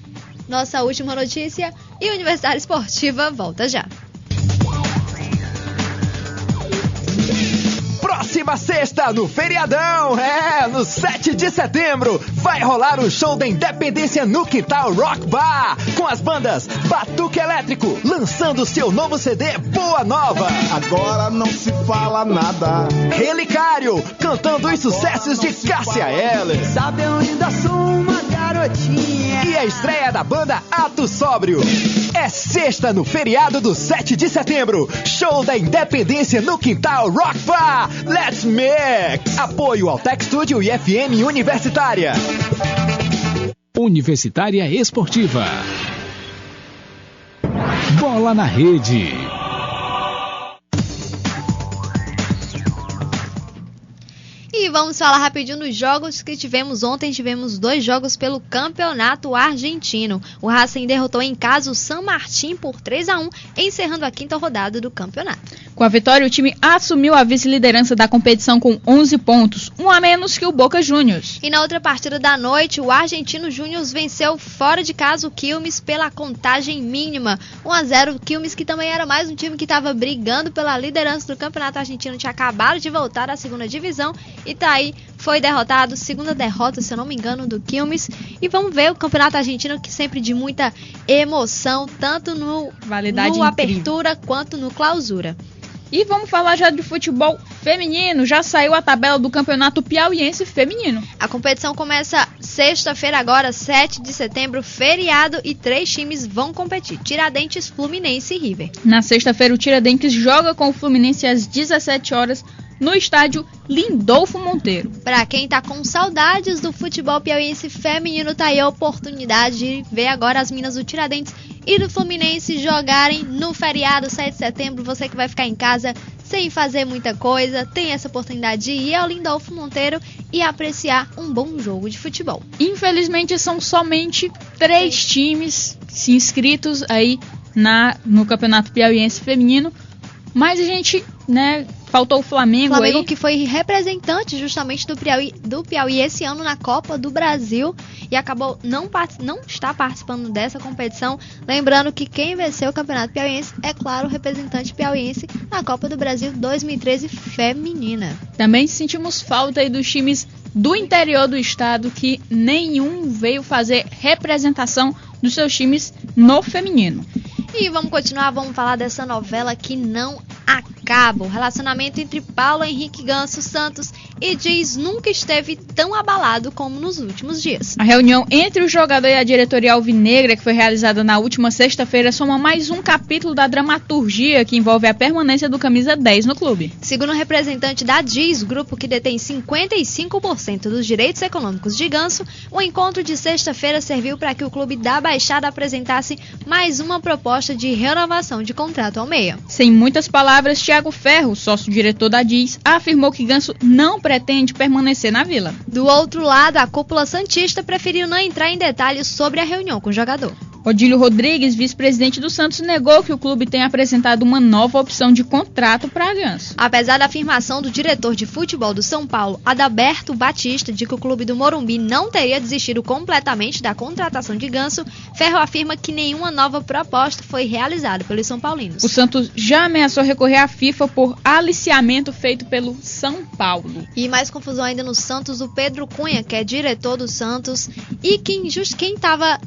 Nossa última notícia, e a Universidade Esportiva volta já. Próxima sexta, no feriadão, no 7 de setembro, vai rolar o show da Independência no Quintal Rock Bar, com as bandas Batuque Elétrico, lançando seu novo CD Boa Nova. Agora não se fala nada. Relicário, cantando os sucessos de Cássia Eller. Sabe onde dá som uma garotinha. E a estreia da banda Ato Sóbrio. É sexta no feriado do 7 de setembro. Show da Independência no Quintal Rock Bar. Let's Mix! Apoio ao Tech Studio e FM Universitária. Universitária Esportiva. Bola na Rede. E vamos falar rapidinho dos jogos que tivemos ontem. Tivemos 2 jogos pelo Campeonato Argentino. O Racing derrotou em casa o San Martín por 3-1, encerrando a 5ª rodada do campeonato. Com a vitória, o time assumiu a vice-liderança da competição com 11 pontos, um a menos que o Boca Juniors. E na outra partida da noite, o Argentino Júnior venceu fora de casa o Quilmes pela contagem mínima, 1-0. O Quilmes, que também era mais um time que estava brigando pela liderança do campeonato argentino, tinha acabado de voltar à 2ª divisão e tá aí, foi derrotado, 2ª derrota, se eu não me engano, do Quilmes. E vamos ver o campeonato argentino, que sempre de muita emoção, tanto no Apertura quanto no Clausura. E vamos falar já de futebol feminino. Já saiu a tabela do Campeonato Piauiense Feminino. A competição começa sexta-feira agora, 7 de setembro, feriado, e 3 times vão competir: Tiradentes, Fluminense e River. Na sexta-feira, o Tiradentes joga com o Fluminense às 17 horas no estádio Lindolfo Monteiro. Pra quem tá com saudades do futebol piauiense feminino, tá aí a oportunidade de ver agora as minas do Tiradentes e do Fluminense jogarem no feriado 7 de setembro. Você que vai ficar em casa sem fazer muita coisa, tem essa oportunidade de ir ao Lindolfo Monteiro e apreciar um bom jogo de futebol. Infelizmente, são somente 3 times inscritos aí no Campeonato Piauiense Feminino, mas a gente, faltou o Flamengo aí, que foi representante justamente do Piauí esse ano na Copa do Brasil e acabou não está participando dessa competição. Lembrando que quem venceu o Campeonato Piauiense é, claro, o representante piauiense na Copa do Brasil 2013 feminina. Também sentimos falta aí dos times do interior do estado, que nenhum veio fazer representação dos seus times no feminino. E vamos continuar, vamos falar dessa novela que não acaba. O relacionamento entre Paulo Henrique Ganso Santos e Diz nunca esteve tão abalado como nos últimos dias. A reunião entre o jogador e a diretoria alvinegra, que foi realizada na última sexta-feira, soma mais um capítulo da dramaturgia que envolve a permanência do camisa 10 no clube. Segundo o representante da Diz, grupo que detém 55% dos direitos econômicos de Ganso, o encontro de sexta-feira serviu para que o clube da Baixada apresentasse mais uma proposta de renovação de contrato ao meia. Sem muitas palavras, Thiago Ferro, sócio-diretor da Diz, afirmou que Ganso não pretende permanecer na Vila. Do outro lado, a cúpula santista preferiu não entrar em detalhes sobre a reunião com o jogador. Odílio Rodrigues, vice-presidente do Santos, negou que o clube tenha apresentado uma nova opção de contrato para Ganso. Apesar da afirmação do diretor de futebol do São Paulo, Adalberto Batista, de que o clube do Morumbi não teria desistido completamente da contratação de Ganso, Ferro afirma que nenhuma nova proposta foi realizada pelos São Paulinos. O Santos já ameaçou recorrer à FIFA por aliciamento feito pelo São Paulo. E mais confusão ainda no Santos, o Pedro Cunha, que é diretor do Santos e quem estava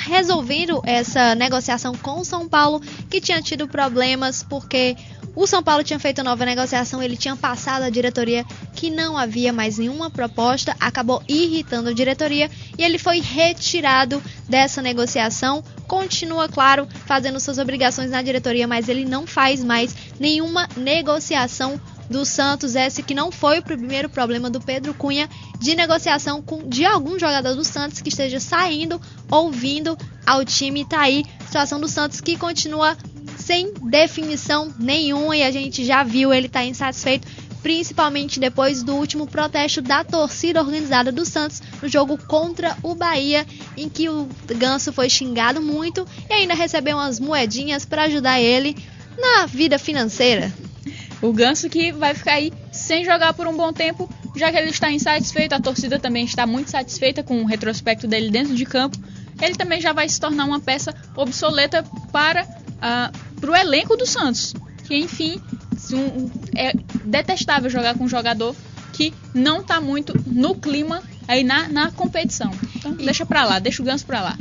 resolvendo essa negociação com o São Paulo, que tinha tido problemas porque o São Paulo tinha feito nova negociação, ele tinha passado a diretoria que não havia mais nenhuma proposta, acabou irritando a diretoria e ele foi retirado dessa negociação. Continua, claro, fazendo suas obrigações na diretoria, mas ele não faz mais nenhuma negociação do Santos. Esse que não foi o primeiro problema do Pedro Cunha de negociação de algum jogador do Santos que esteja saindo ou vindo ao time. Tá aí a situação do Santos, que continua sem definição nenhuma e a gente já viu, ele tá insatisfeito, principalmente depois do último protesto da torcida organizada do Santos no jogo contra o Bahia, em que o Ganso foi xingado muito e ainda recebeu umas moedinhas para ajudar ele na vida financeira. O Ganso que vai ficar aí sem jogar por um bom tempo, já que ele está insatisfeito, a torcida também está muito satisfeita com o retrospecto dele dentro de campo. Ele também já vai se tornar uma peça obsoleta para o elenco do Santos, que enfim, é detestável jogar com um jogador que não está muito no clima aí na competição. Então deixa pra lá, deixa o Ganso pra lá.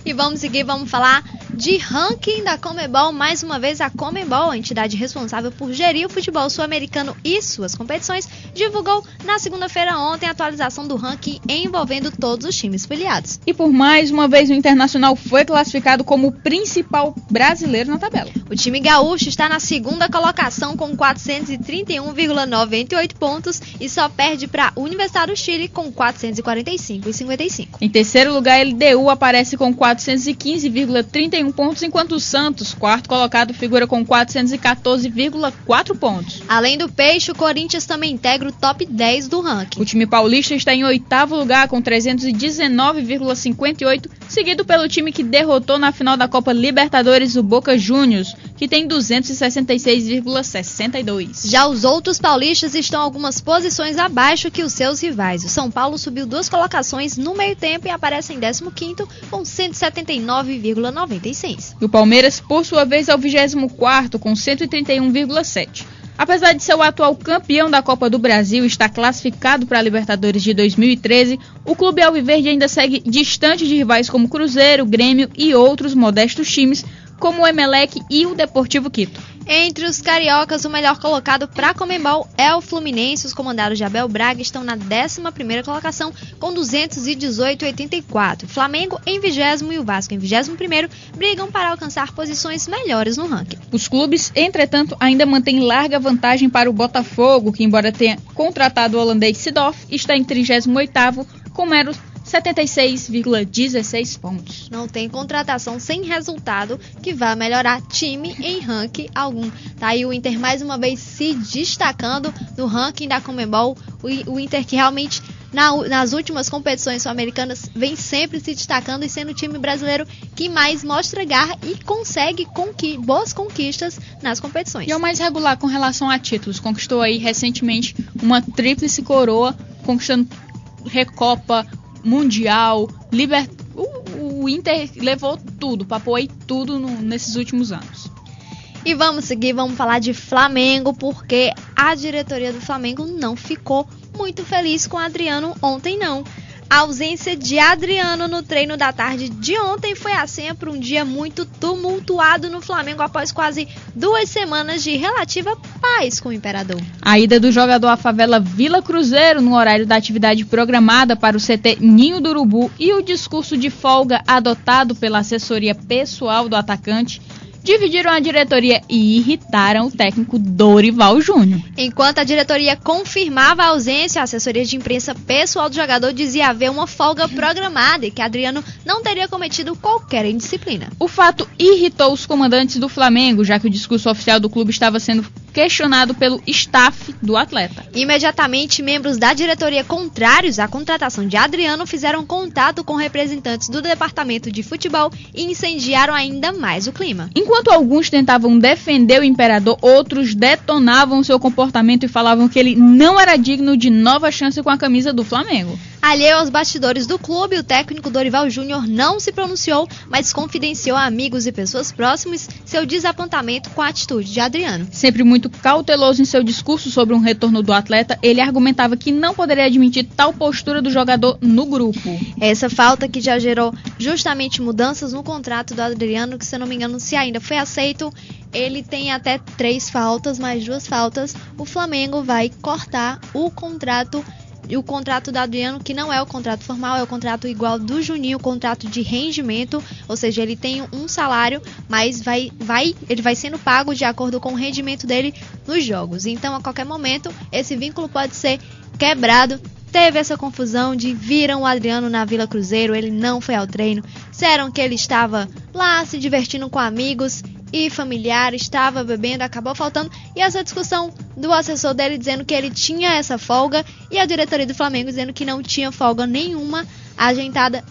E vamos seguir, vamos falar de ranking da Conmebol. Mais uma vez, a Conmebol, a entidade responsável por gerir o futebol sul-americano e suas competições, divulgou na segunda-feira ontem a atualização do ranking envolvendo todos os times filiados. E por mais uma vez, o Internacional foi classificado como o principal brasileiro na tabela. O time gaúcho está na segunda colocação com 431,98 pontos e só perde para o Universitário do Chile com 445,55. Em terceiro lugar, a LDU aparece com 415,31 pontos, enquanto o Santos, quarto colocado, figura com 414,4 pontos. Além do Peixe, o Corinthians também integra o top 10 do ranking. O time paulista está em oitavo lugar com 319,58, seguido pelo time que derrotou na final da Copa Libertadores o Boca Juniors, que tem 266,62. Já os outros paulistas estão algumas posições abaixo que os seus rivais. O São Paulo subiu 2 colocações no meio tempo e aparece em 15º com 179,96. E o Palmeiras, por sua vez, é o 24º com 131,7. Apesar de ser o atual campeão da Copa do Brasil e estar classificado para a Libertadores de 2013, o clube alviverde ainda segue distante de rivais como Cruzeiro, Grêmio e outros modestos times, como o Emelec e o Deportivo Quito. Entre os cariocas, o melhor colocado para Conmebol é o Fluminense. Os comandados de Abel Braga estão na 11ª colocação com 218,84. Flamengo em 20º e o Vasco em 21º brigam para alcançar posições melhores no ranking. Os clubes, entretanto, ainda mantêm larga vantagem para o Botafogo, que embora tenha contratado o holandês Seedorf, está em 38º com meros 76,16 pontos. Não tem contratação sem resultado que vá melhorar time em ranking algum. Tá aí o Inter mais uma vez se destacando no ranking da Conmebol. O Inter que realmente nas últimas competições sul-americanas vem sempre se destacando e sendo o time brasileiro que mais mostra garra e consegue boas conquistas nas competições. E é o mais regular com relação a títulos. Conquistou aí recentemente uma tríplice coroa, conquistando Recopa, Mundial, o Inter levou tudo, papou aí tudo nesses últimos anos. E vamos seguir, vamos falar de Flamengo, porque a diretoria do Flamengo não ficou muito feliz com Adriano ontem não. A ausência de Adriano no treino da tarde de ontem foi a senha para um dia muito tumultuado no Flamengo após quase 2 semanas de relativa paz com o Imperador. A ida do jogador à favela Vila Cruzeiro no horário da atividade programada para o CT Ninho do Urubu e o discurso de folga adotado pela assessoria pessoal do atacante dividiram a diretoria e irritaram o técnico Dorival Júnior. Enquanto a diretoria confirmava a ausência, a assessoria de imprensa pessoal do jogador dizia haver uma folga programada e que Adriano não teria cometido qualquer indisciplina. O fato irritou os comandantes do Flamengo, já que o discurso oficial do clube estava sendo questionado pelo staff do atleta. Imediatamente, membros da diretoria contrários à contratação de Adriano fizeram contato com representantes do departamento de futebol e incendiaram ainda mais o clima. Enquanto alguns tentavam defender o Imperador, outros detonavam seu comportamento e falavam que ele não era digno de nova chance com a camisa do Flamengo. Alheio aos bastidores do clube, o técnico Dorival Júnior não se pronunciou, mas confidenciou a amigos e pessoas próximas seu desapontamento com a atitude de Adriano. Sempre muito cauteloso em seu discurso sobre um retorno do atleta, ele argumentava que não poderia admitir tal postura do jogador no grupo. Essa falta que já gerou justamente mudanças no contrato do Adriano, que se eu não me engano, se ainda foi aceito, ele tem até 3 faltas, mais 2 faltas, o Flamengo vai cortar o contrato. E o contrato do Adriano, que não é o contrato formal, é o contrato igual do Juninho, o contrato de rendimento, ou seja, ele tem um salário, mas ele vai sendo pago de acordo com o rendimento dele nos jogos. Então, a qualquer momento, esse vínculo pode ser quebrado. Teve essa confusão de viram o Adriano na Vila Cruzeiro, ele não foi ao treino, disseram que ele estava lá se divertindo com amigos e familiar, estava bebendo, acabou faltando, e essa discussão do assessor dele dizendo que ele tinha essa folga e a diretoria do Flamengo dizendo que não tinha folga nenhuma agendada.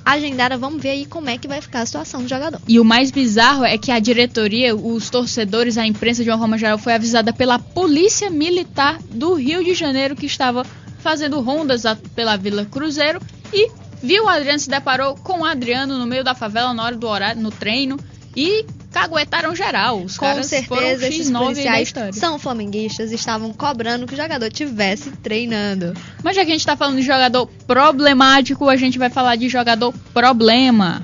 Vamos ver aí como é que vai ficar a situação do jogador. E o mais bizarro é que a diretoria, os torcedores, a imprensa de uma forma geral foi avisada pela Polícia Militar do Rio de Janeiro, que estava fazendo rondas pela Vila Cruzeiro e viu o Adriano, se deparou com o Adriano no meio da favela na hora do horário, no treino, e caguetaram geral. Os caras com certeza foram esses X9 policiais são flamenguistas, estavam cobrando que o jogador estivesse treinando. Mas já que a gente tá falando de jogador problemático, a gente vai falar de jogador problema.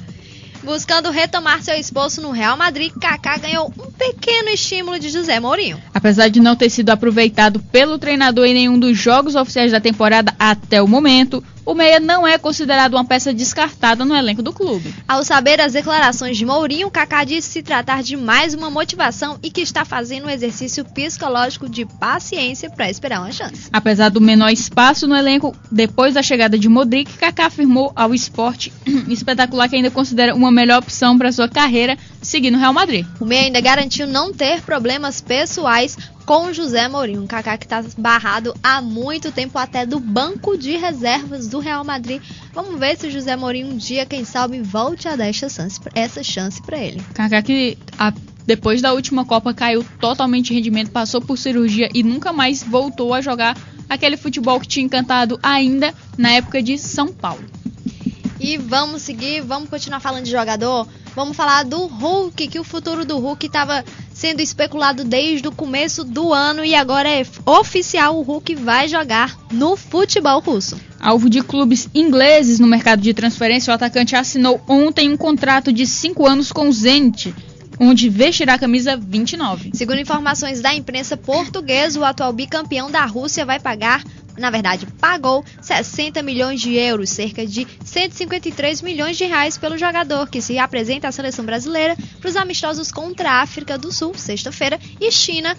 Buscando retomar seu esforço no Real Madrid, Kaká ganhou um pequeno estímulo de José Mourinho. Apesar de não ter sido aproveitado pelo treinador em nenhum dos jogos oficiais da temporada até o momento, o meia não é considerado uma peça descartada no elenco do clube. Ao saber as declarações de Mourinho, Kaká disse se tratar de mais uma motivação e que está fazendo um exercício psicológico de paciência para esperar uma chance. Apesar do menor espaço no elenco, depois da chegada de Modric, Kaká afirmou ao Sport Espetacular que ainda considera uma melhor opção para sua carreira seguir no Real Madrid. O meia ainda garantiu não ter problemas pessoais com José Mourinho, um Kaká que está barrado há muito tempo até do banco de reservas do Real Madrid. Vamos ver se o José Mourinho um dia, quem sabe, volte a dar essa chance para ele. Kaká que depois da última Copa caiu totalmente de rendimento, passou por cirurgia e nunca mais voltou a jogar aquele futebol que tinha encantado ainda na época de São Paulo. E vamos seguir, vamos continuar falando de jogador. Vamos falar do Hulk, que o futuro do Hulk estava sendo especulado desde o começo do ano e agora é oficial, o Hulk vai jogar no futebol russo. Alvo de clubes ingleses no mercado de transferência, o atacante assinou ontem um contrato de 5 anos com o Zenit, onde vestirá a camisa 29. Segundo informações da imprensa portuguesa, o atual bicampeão da Rússia pagou 60 milhões de euros, cerca de 153 milhões de reais pelo jogador, que se apresenta à seleção brasileira para os amistosos contra a África do Sul, sexta-feira, e China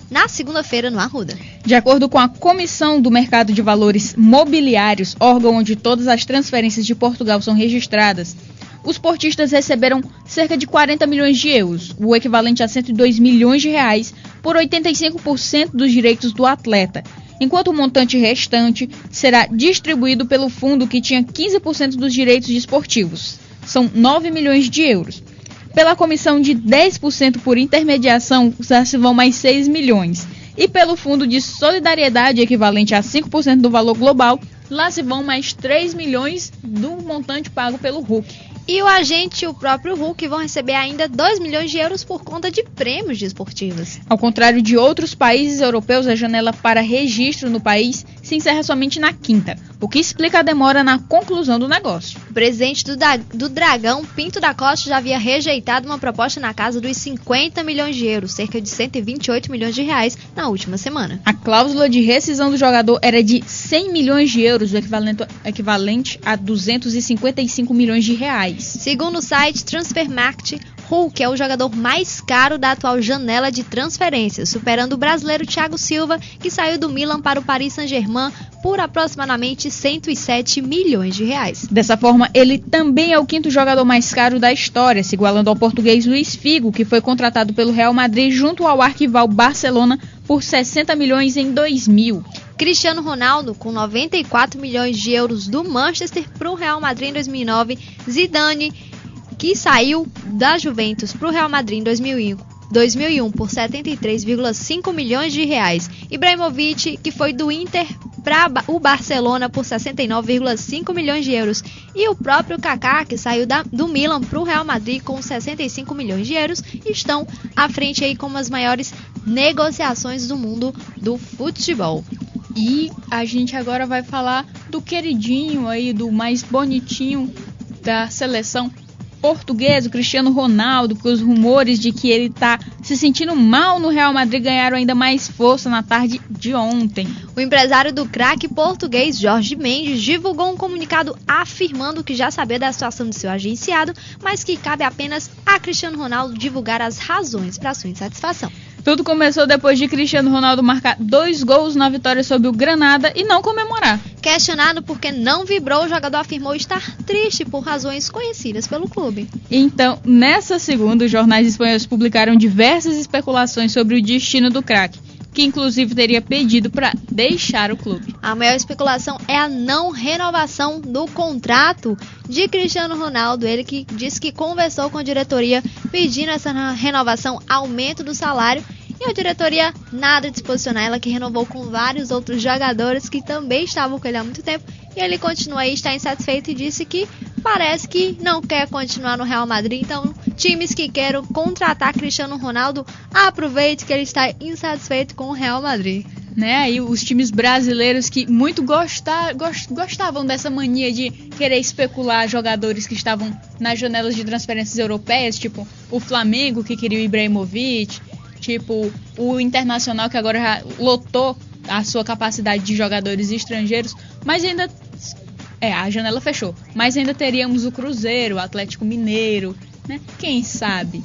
na segunda-feira no Arruda. De acordo com a Comissão do Mercado de Valores Mobiliários, órgão onde todas as transferências de Portugal são registradas, os portistas receberam cerca de 40 milhões de euros, o equivalente a 102 milhões de reais, por 85% dos direitos do atleta, enquanto o montante restante será distribuído pelo fundo que tinha 15% dos direitos desportivos. São 9 milhões de euros. Pela comissão de 10% por intermediação, já se vão mais 6 milhões. E pelo fundo de solidariedade, equivalente a 5% do valor global, lá se vão mais 3 milhões do montante pago pelo Hulk. E o agente e o próprio Hulk vão receber ainda 2 milhões de euros por conta de prêmios desportivos. Ao contrário de outros países europeus, a janela para registro no país se encerra somente na quinta, o que explica a demora na conclusão do negócio. O presidente do Dragão, Pinto da Costa, já havia rejeitado uma proposta na casa dos 50 milhões de euros, cerca de 128 milhões de reais, na última semana. A cláusula de rescisão do jogador era de 100 milhões de euros, o equivalente a 255 milhões de reais. Segundo o site Transfermarkt, Hulk é o jogador mais caro da atual janela de transferências, superando o brasileiro Thiago Silva, que saiu do Milan para o Paris Saint-Germain por aproximadamente 107 milhões de reais. Dessa forma, ele também é o quinto jogador mais caro da história, se igualando ao português Luís Figo, que foi contratado pelo Real Madrid junto ao arquival Barcelona por 60 milhões em 2000. Cristiano Ronaldo, com 94 milhões de euros do Manchester para o Real Madrid em 2009, Zidane, que saiu da Juventus para o Real Madrid em 2001 por 73,5 milhões de reais. Ibrahimovic, que foi do Inter para o Barcelona por 69,5 milhões de euros. E o próprio Kaká, que saiu do Milan para o Real Madrid com 65 milhões de euros, estão à frente aí com as maiores negociações do mundo do futebol. E a gente agora vai falar do queridinho aí, do mais bonitinho da seleção portuguesa, o Cristiano Ronaldo, porque os rumores de que ele tá se sentindo mal no Real Madrid ganharam ainda mais força na tarde de ontem. O empresário do craque português, Jorge Mendes, divulgou um comunicado afirmando que já sabia da situação de seu agenciado, mas que cabe apenas a Cristiano Ronaldo divulgar as razões para sua insatisfação. Tudo começou depois de Cristiano Ronaldo marcar 2 gols na vitória sobre o Granada e não comemorar. Questionado por que não vibrou, o jogador afirmou estar triste por razões conhecidas pelo clube. Então, nessa segunda, os jornais espanhóis publicaram diversas especulações sobre o destino do craque, que inclusive teria pedido para deixar o clube. A maior especulação é a não renovação do contrato de Cristiano Ronaldo. Ele que disse que conversou com a diretoria pedindo essa renovação, aumento do salário, e a diretoria nada de disposicionar. Ela que renovou com vários outros jogadores que também estavam com ele há muito tempo, e ele continua aí, está insatisfeito e disse que parece que não quer continuar no Real Madrid. Então, times que queiram contratar Cristiano Ronaldo, aproveite que ele está insatisfeito com o Real Madrid. Né? E os times brasileiros que muito gostavam dessa mania de querer especular jogadores que estavam nas janelas de transferências europeias, tipo o Flamengo, que queria o Ibrahimovic, tipo o Internacional, que agora já lotou a sua capacidade de jogadores estrangeiros, mas ainda a janela fechou, mas ainda teríamos o Cruzeiro, o Atlético Mineiro, né? Quem sabe?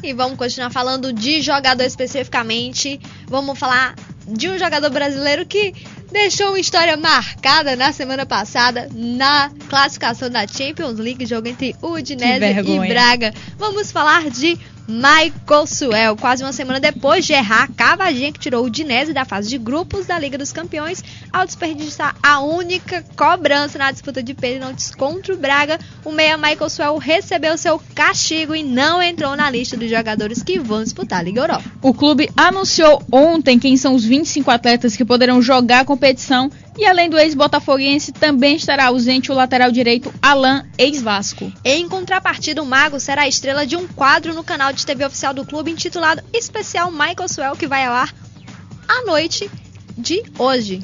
E vamos continuar falando de jogador especificamente. Vamos falar de um jogador brasileiro que deixou uma história marcada na semana passada na classificação da Champions League, jogo entre Udinese e Braga. Vamos falar de Michael Suell. Quase uma semana depois de errar a cavadinha que tirou o Udinese da fase de grupos da Liga dos Campeões, ao desperdiçar a única cobrança na disputa de pênaltis contra o Braga, o meia Michael Suell recebeu seu castigo e não entrou na lista dos jogadores que vão disputar a Liga Europa. O clube anunciou ontem quem são os 25 atletas que poderão jogar a competição, e além do ex-botafoguense, também estará ausente o lateral direito Alan, ex-Vasco. Em contrapartida, o Mago será a estrela de um quadro no canal de TV oficial do clube intitulado Especial Michael Suell, que vai ao ar à noite de hoje.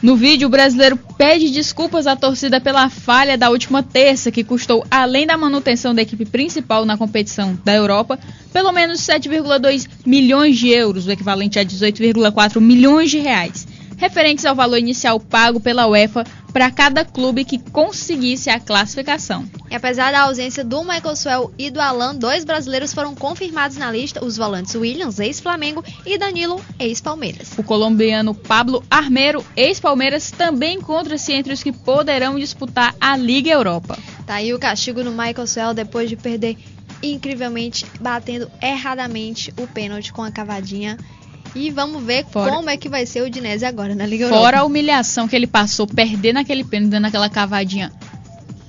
No vídeo, o brasileiro pede desculpas à torcida pela falha da última terça, que custou, além da manutenção da equipe principal na competição da Europa, pelo menos 7,2 milhões de euros, o equivalente a 18,4 milhões de reais, referentes ao valor inicial pago pela UEFA para cada clube que conseguisse a classificação. E apesar da ausência do Michael Suel e do Alan, 2 brasileiros foram confirmados na lista, os volantes Williams, ex-Flamengo, e Danilo, ex-Palmeiras. O colombiano Pablo Armero, ex-Palmeiras, também encontra-se entre os que poderão disputar a Liga Europa. Tá aí o castigo no Michael Suel depois de perder incrivelmente, batendo erradamente o pênalti com a cavadinha. E vamos ver como é que vai ser o Udinese agora na Liga Europa. Fora a humilhação que ele passou, perdendo aquele pênalti, dando aquela cavadinha.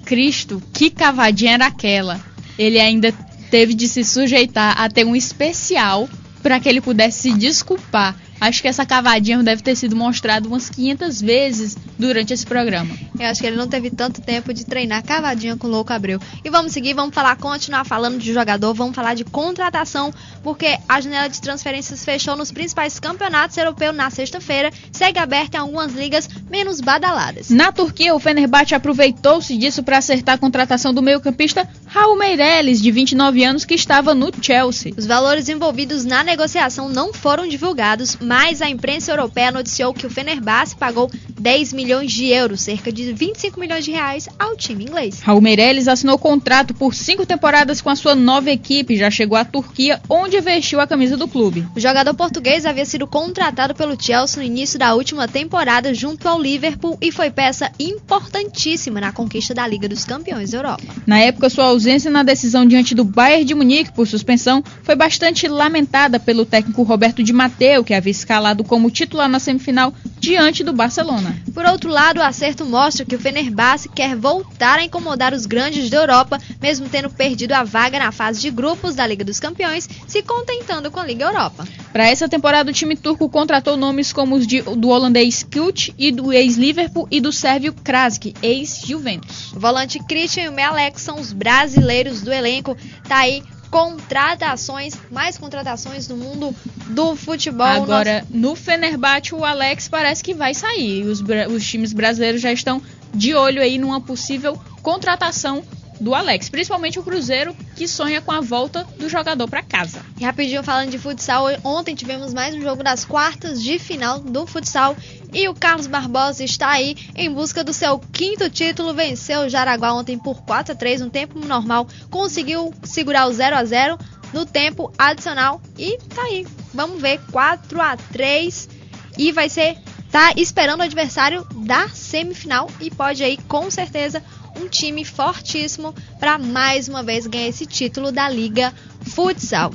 Cristo, que cavadinha era aquela? Ele ainda teve de se sujeitar a ter um especial para que ele pudesse se desculpar. Acho que essa cavadinha deve ter sido mostrada umas 500 vezes durante esse programa. Eu acho que ele não teve tanto tempo de treinar cavadinha com o Louco Abreu. E vamos seguir, vamos continuar falando de jogador, vamos falar de contratação, porque a janela de transferências fechou nos principais campeonatos europeus na sexta-feira, segue aberta em algumas ligas menos badaladas. Na Turquia, o Fenerbahçe aproveitou-se disso para acertar a contratação do meio-campista Raul Meireles, de 29 anos, que estava no Chelsea. Os valores envolvidos na negociação não foram divulgados, mas a imprensa europeia noticiou que o Fenerbahçe pagou 10 milhões de euros, cerca de 25 milhões de reais, ao time inglês. Raul Meireles assinou contrato por 5 temporadas com a sua nova equipe, já chegou à Turquia, onde vestiu a camisa do clube. O jogador português havia sido contratado pelo Chelsea no início da última temporada junto ao Liverpool e foi peça importantíssima na conquista da Liga dos Campeões da Europa. Na época, sua ausência na decisão diante do Bayern de Munique por suspensão foi bastante lamentada pelo técnico Roberto Di Matteo, que havia escalado como titular na semifinal diante do Barcelona. Por outro lado, o acerto mostra que o Fenerbahçe quer voltar a incomodar os grandes da Europa, mesmo tendo perdido a vaga na fase de grupos da Liga dos Campeões, se contentando com a Liga Europa. Para essa temporada, o time turco contratou nomes como os do holandês Kült e do ex-Liverpool e do sérvio Krasic, ex-Juventus. O volante Christian e o meia Alex são os brasileiros do elenco. Tá aí mais contratações no mundo do futebol. Agora, no Fenerbahçe, o Alex parece que vai sair. Os times brasileiros já estão de olho aí numa possível contratação do Alex, principalmente o Cruzeiro, que sonha com a volta do jogador para casa. E rapidinho, falando de futsal, ontem tivemos mais um jogo das quartas de final do futsal e o Carlos Barbosa está aí em busca do seu 5º título, venceu o Jaraguá ontem por 4-3 no tempo normal, conseguiu segurar o 0-0 no tempo adicional e tá aí, vamos ver, 4-3 e tá esperando o adversário da semifinal e pode aí com certeza um time fortíssimo para mais uma vez ganhar esse título da Liga Futsal.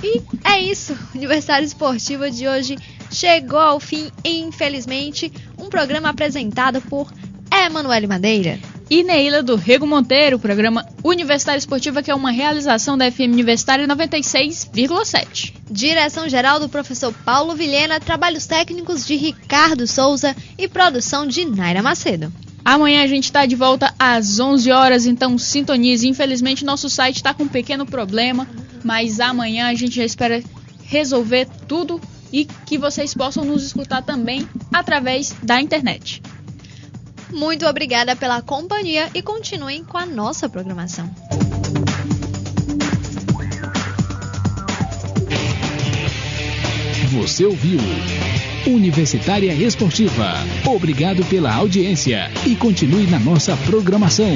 E é isso, o Aniversário Esportivo de hoje chegou ao fim, infelizmente, um programa apresentado por Emanuele Madeira e Neila do Rego Monteiro, o programa Universitário Esportiva, que é uma realização da FM Universitária 96,7. Direção-geral do professor Paulo Vilhena, trabalhos técnicos de Ricardo Souza e produção de Naira Macedo. Amanhã a gente está de volta às 11 horas, então sintonize. Infelizmente, nosso site está com um pequeno problema, mas amanhã a gente já espera resolver tudo e que vocês possam nos escutar também através da internet. Muito obrigada pela companhia e continuem com a nossa programação. Você ouviu Universitária Esportiva. Obrigado pela audiência e continue na nossa programação.